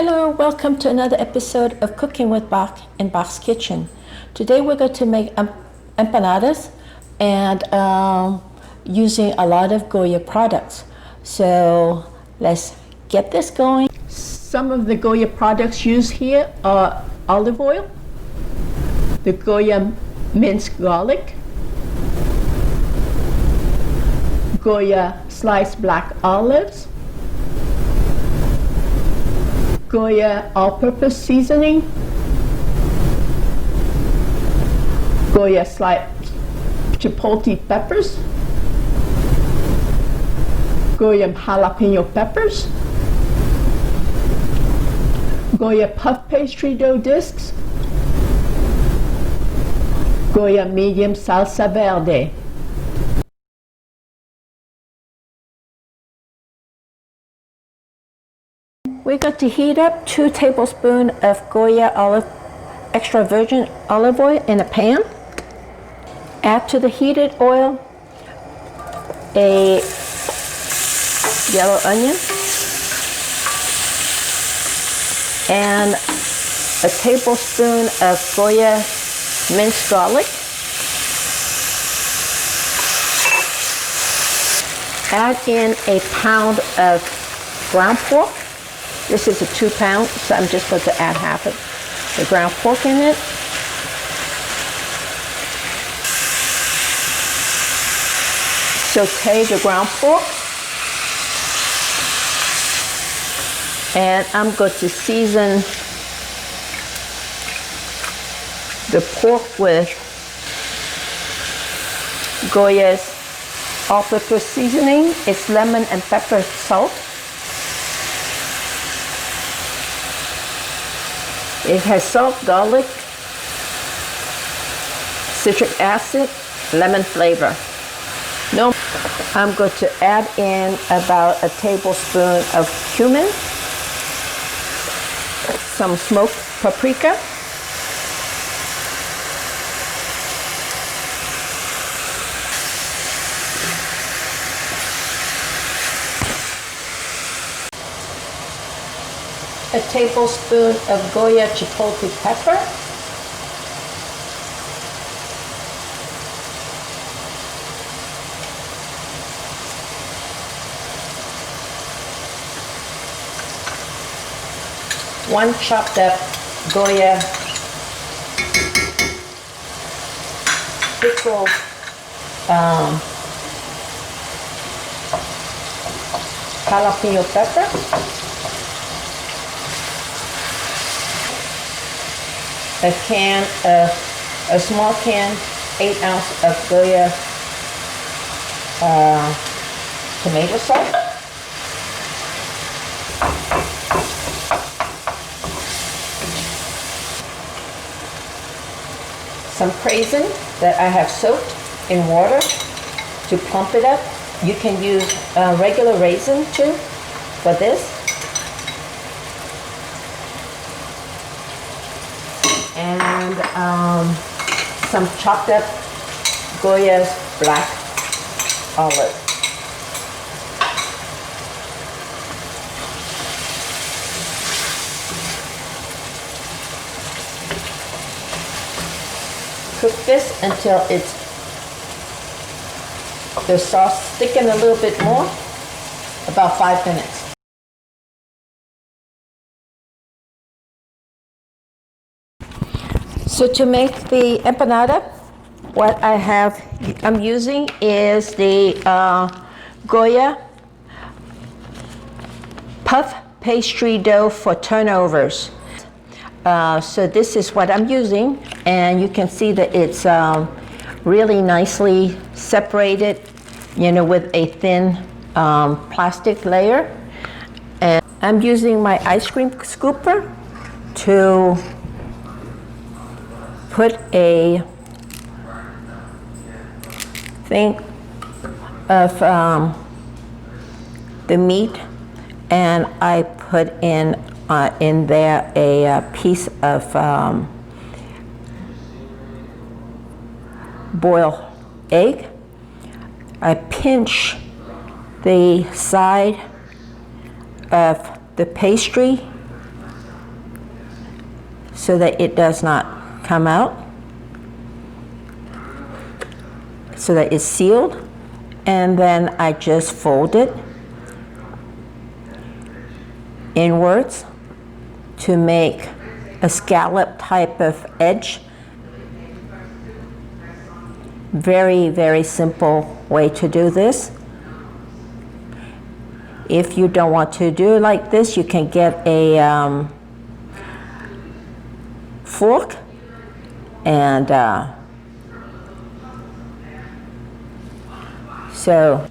Hello, welcome to another episode of Cooking with Bach in Bach's Kitchen. Today we're going to make empanadas and using a lot of Goya products. So let's get this going. Some of the Goya products used here are olive oil, the Goya Minced Garlic, Goya sliced black olives, Goya all-purpose seasoning, Goya sliced Chipotle peppers, Goya Jalapeno peppers, Goya puff pastry dough discs, Goya medium salsa verde. We're going to heat up 2 tablespoons of Goya extra virgin olive oil in a pan. Add to the heated oil a yellow onion and a tablespoon of Goya minced garlic. Add in a pound of ground pork. This is a 2 pound, so I'm just going to add half of the ground pork in it. Saute the ground pork. And I'm going to season the pork with Goya's all-purpose seasoning. It's lemon and pepper salt. It has salt, garlic, citric acid, lemon flavor. I'm going to add in about a tablespoon of cumin, some smoked paprika, a tablespoon of Goya Chipotle Pepper, one chopped up Goya pickled jalapeno pepper, a small can, 8 ounce of Goya tomato sauce, some craisin that I have soaked in water to plump it up. You can use regular raisin too for this. And some chopped up Goya's black olive. Cook this until the sauce thicken a little bit more, about 5 minutes. So to make the empanada, what I'm using is the Goya puff pastry dough for turnovers. So this is what I'm using, and you can see that it's really nicely separated, with a thin plastic layer. And I'm using my ice cream scooper to put a thing of the meat, and I put in there a piece of boiled egg. I pinch the side of the pastry so that it does not come out, so that it's sealed. And then I just fold it inwards to make a scallop type of edge. Very, very simple way to do this. If you don't want to do it like this, you can get a fork and so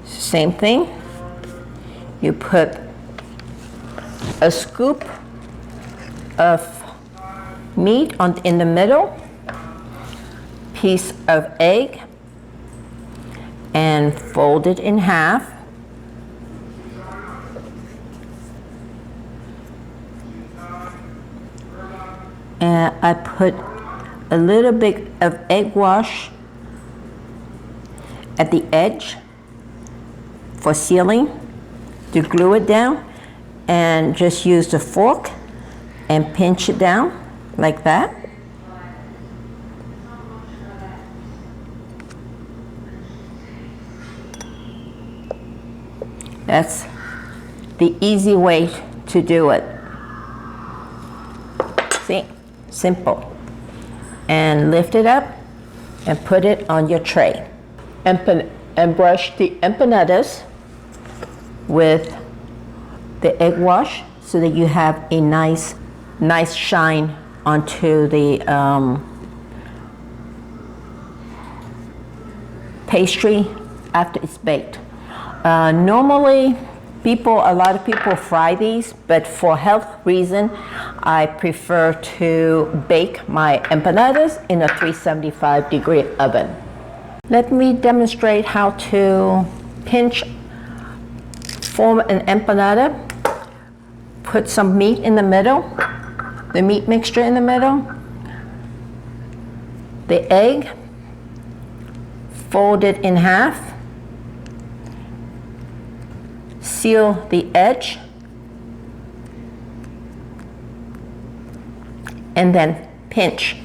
same thing. You put a scoop of meat in the middle, piece of egg, and fold it in half. And I put a little bit of egg wash at the edge for sealing, to glue it down, and just use the fork and pinch it down like that. That's the easy way to do it. See? Simple. And lift it up and put it on your tray. And brush the empanadas with the egg wash so that you have a nice shine onto the pastry after it's baked. Normally, a lot of people fry these, but for health reason, I prefer to bake my empanadas in a 375-degree oven. Let me demonstrate how to form an empanada. Put some meat in the middle, the meat mixture in the middle, the egg, fold it in half, seal the edge, and then pinch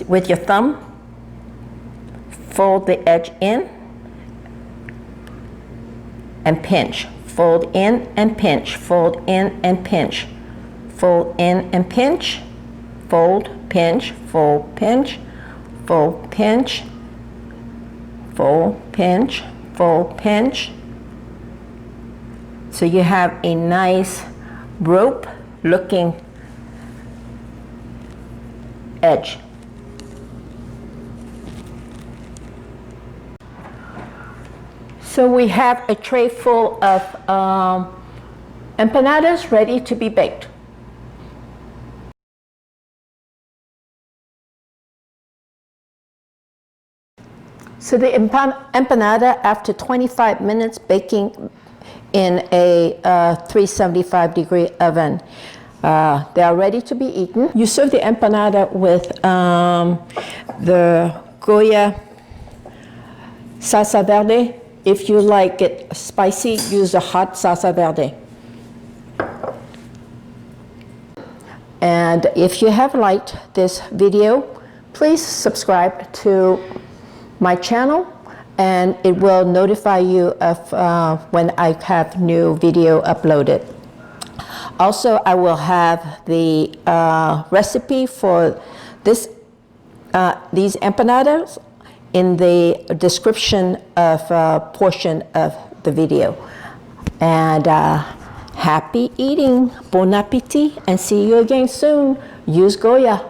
with your thumb. Fold the edge in and pinch. Fold in and pinch. Fold in and pinch. Fold in and pinch. Fold, pinch, fold, pinch, fold, pinch, fold, pinch, fold, pinch. So you have a nice rope looking edge. So we have a tray full of empanadas ready to be baked. So the empanada, after 25 minutes baking in a 375-degree oven, they are ready to be eaten. You serve the empanada with the Goya salsa verde. If you like it spicy, use a hot salsa verde. And if you have liked this video, please subscribe to my channel, and it will notify you of when I have new video uploaded. Also, I will have the recipe for these empanadas in the description of portion of the video. And happy eating, bon appetit, and see you again soon. Use Goya.